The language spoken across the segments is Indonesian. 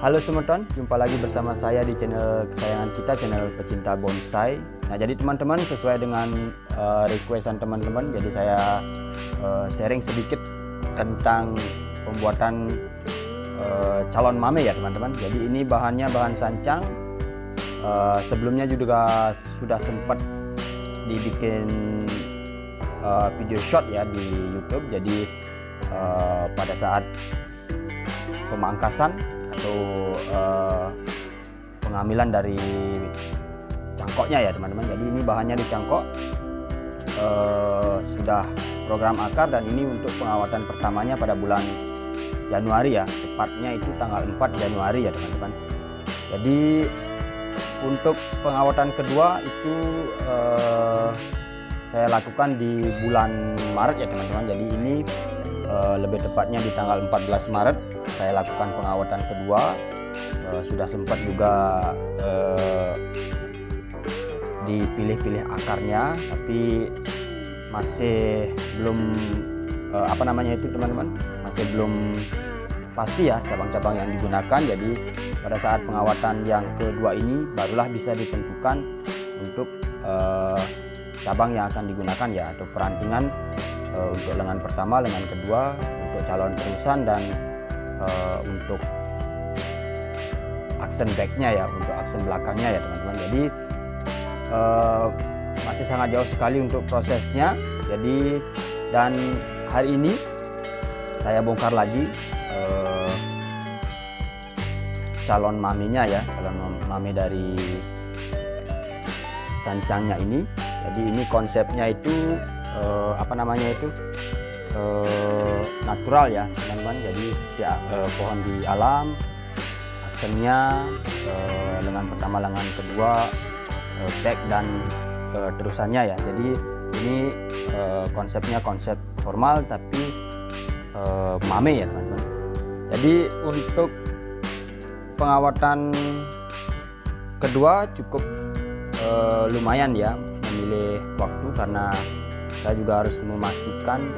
Halo semeton, jumpa lagi bersama saya di channel kesayangan kita, channel pecinta bonsai. Nah, jadi teman-teman, sesuai dengan requestan teman-teman, jadi saya sharing sedikit tentang pembuatan calon mame ya teman-teman. Jadi ini bahannya bahan sancang. Sebelumnya juga sudah sempat dibikin video shot ya di YouTube. Jadi pada saat pemangkasan atau pengambilan dari cangkoknya ya teman-teman. Jadi ini bahannya di cangkok, sudah program akar, dan ini untuk pengawatan pertamanya pada bulan Januari ya, tepatnya itu tanggal 4 Januari ya teman-teman. Jadi untuk pengawatan kedua itu saya lakukan di bulan Maret ya teman-teman. Jadi ini lebih tepatnya di tanggal 14 Maret saya lakukan pengawatan kedua. Sudah sempat juga dipilih-pilih akarnya, tapi masih belum apa namanya itu teman-teman, masih belum pasti ya cabang-cabang yang digunakan. Jadi pada saat pengawatan yang kedua ini barulah bisa ditentukan untuk cabang yang akan digunakan ya, atau perantingan untuk lengan pertama, lengan kedua, untuk calon terusan, dan untuk aksen backnya ya, untuk aksen belakangnya ya teman-teman. Jadi masih sangat jauh sekali untuk prosesnya. Jadi dan hari ini saya bongkar lagi calon mamenya ya, calon mame dari sancangnya ini. Jadi ini konsepnya itu apa namanya itu natural ya teman-teman. Jadi seperti pohon di alam, aksennya lengan pertama, lengan kedua, back dan terusannya ya. Jadi ini konsepnya konsep formal tapi mame ya teman-teman. Jadi untuk pengawatan kedua cukup lumayan ya memilih waktu, karena saya juga harus memastikan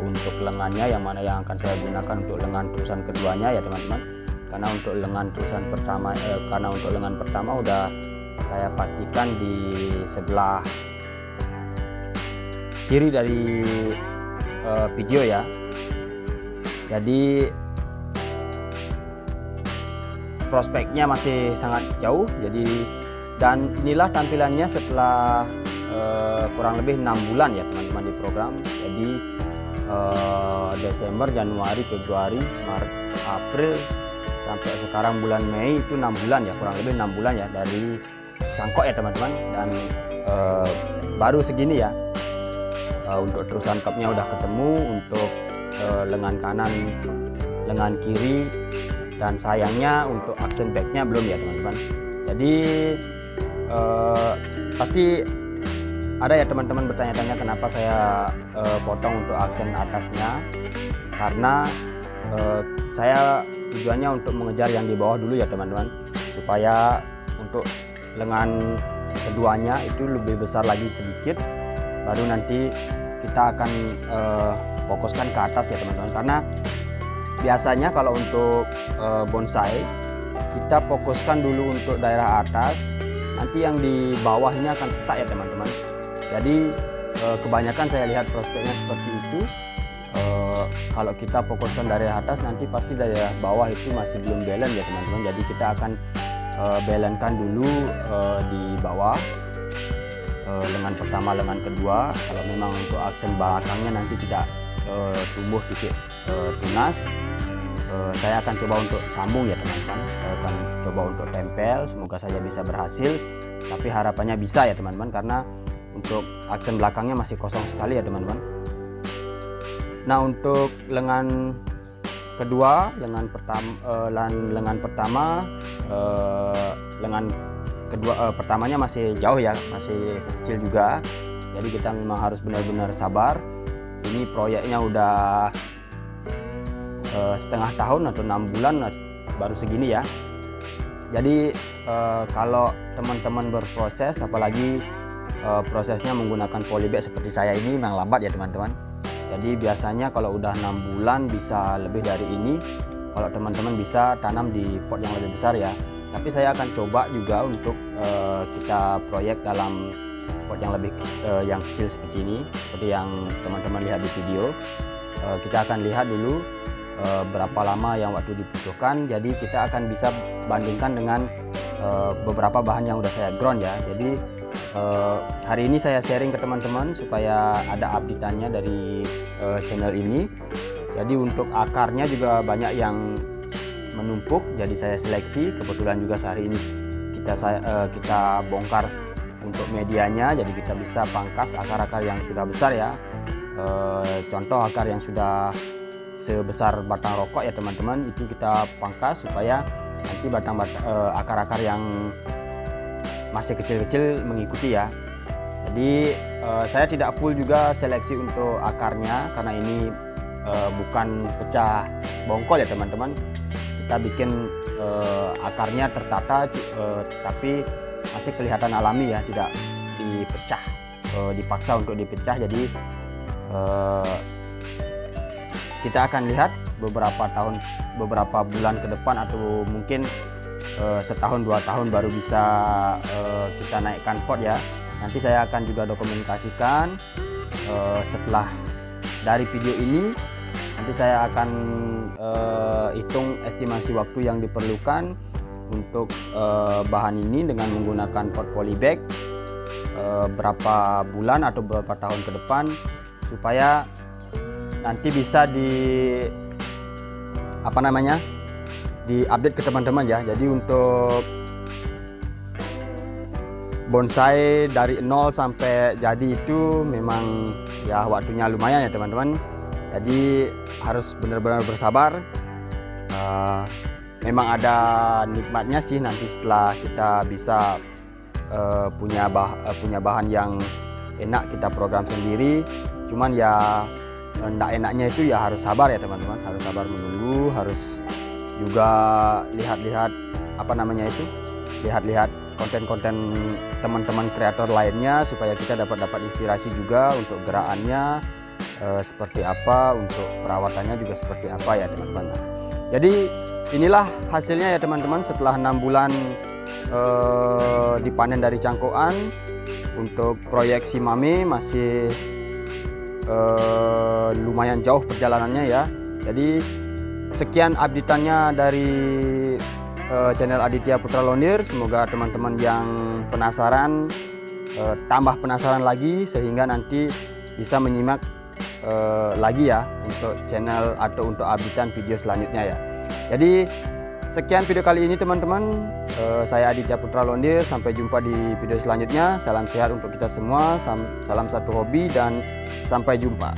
untuk lengannya yang mana yang akan saya gunakan untuk lengan terusan keduanya ya teman-teman. Karena untuk lengan terusan pertama karena untuk lengan pertama udah saya pastikan di sebelah kiri dari video ya. Jadi prospeknya masih sangat jauh. Jadi dan inilah tampilannya setelah kurang lebih 6 bulan ya teman-teman di program. Jadi Desember, Januari, Februari, Maret, April sampai sekarang bulan Mei itu 6 bulan ya, kurang lebih 6 bulan ya dari cangkok ya teman-teman. Dan baru segini ya, untuk terusan topnya udah ketemu, untuk lengan kanan, lengan kiri, dan sayangnya untuk aksen backnya belum ya teman-teman. Jadi pasti ada ya teman-teman bertanya-tanya kenapa saya potong untuk aksen atasnya. Karena saya tujuannya untuk mengejar yang di bawah dulu ya teman-teman, supaya untuk lengan keduanya itu lebih besar lagi sedikit, baru nanti kita akan fokuskan ke atas ya teman-teman. Karena biasanya kalau untuk bonsai kita fokuskan dulu untuk daerah atas, nanti yang di bawah ini akan stuck ya teman-teman. Jadi kebanyakan saya lihat prospeknya seperti itu. Kalau kita fokuskan dari atas, nanti pasti dari bawah itu masih belum balance ya teman-teman. Jadi kita akan balancekan dulu di bawah, lengan pertama, lengan kedua. Kalau memang untuk aksen belakangnya nanti tidak tumbuh titik tunas, saya akan coba untuk sambung ya teman-teman. Saya akan coba untuk tempel, semoga saja bisa berhasil. Tapi harapannya bisa ya teman-teman, karena untuk aksen belakangnya masih kosong sekali ya teman-teman. Nah, untuk lengan kedua, lengan pertama, lengan kedua pertamanya masih jauh ya, masih kecil juga. Jadi kita memang harus benar-benar sabar. Ini proyeknya udah setengah tahun atau 6 bulan baru segini ya. Jadi kalau teman-teman berproses, apalagi prosesnya menggunakan polybag seperti saya ini, memang lambat ya teman-teman. Jadi biasanya kalau udah 6 bulan bisa lebih dari ini, kalau teman-teman bisa tanam di pot yang lebih besar ya. Tapi saya akan coba juga untuk kita proyek dalam pot yang lebih yang kecil seperti ini, seperti yang teman-teman lihat di video. Kita akan lihat dulu berapa lama yang waktu dibutuhkan. Jadi kita akan bisa bandingkan dengan beberapa bahan yang udah saya ground ya. Jadi hari ini saya sharing ke teman-teman supaya ada update-annya dari channel ini. Jadi untuk akarnya juga banyak yang menumpuk, jadi saya seleksi. Kebetulan juga sehari ini kita bongkar untuk medianya, jadi kita bisa pangkas akar-akar yang sudah besar ya. Contoh akar yang sudah sebesar batang rokok ya teman-teman, itu kita pangkas supaya nanti akar-akar yang masih kecil-kecil mengikuti ya. Jadi saya tidak full juga seleksi untuk akarnya karena ini bukan pecah bongkol ya teman-teman. Kita bikin akarnya tertata tapi masih kelihatan alami ya, tidak dipecah, dipaksa untuk dipecah. Jadi kita akan lihat beberapa bulan ke depan atau mungkin setahun 2 tahun baru bisa kita naikkan pot ya. Nanti saya akan juga dokumentasikan setelah dari video ini. Nanti saya akan hitung estimasi waktu yang diperlukan untuk bahan ini dengan menggunakan pot polybag, berapa bulan atau berapa tahun ke depan, supaya nanti bisa diupdate ke teman-teman ya. Jadi untuk bonsai dari 0 sampai jadi itu memang ya waktunya lumayan ya teman-teman. Jadi harus benar-benar bersabar. Memang ada nikmatnya sih nanti setelah kita bisa punya bahan yang enak, kita program sendiri. Cuman ya enaknya itu ya harus sabar ya teman-teman, harus sabar menunggu, harus juga lihat-lihat lihat-lihat konten-konten teman-teman kreator lainnya supaya kita dapat inspirasi juga untuk gerakannya seperti apa, untuk perawatannya juga seperti apa ya teman-teman. Jadi inilah hasilnya ya teman-teman setelah 6 bulan dipanen dari cangkokan. Untuk proyeksi Mame masih lumayan jauh perjalanannya ya. Jadi sekian update-annya dari channel Aditya Putra Londir. Semoga teman-teman yang penasaran tambah penasaran lagi sehingga nanti bisa menyimak lagi ya untuk channel atau untuk updatean video selanjutnya ya. Jadi sekian video kali ini teman-teman. Saya Aditya Putra Londir. Sampai jumpa di video selanjutnya. Salam sehat untuk kita semua. Salam satu hobi dan sampai jumpa.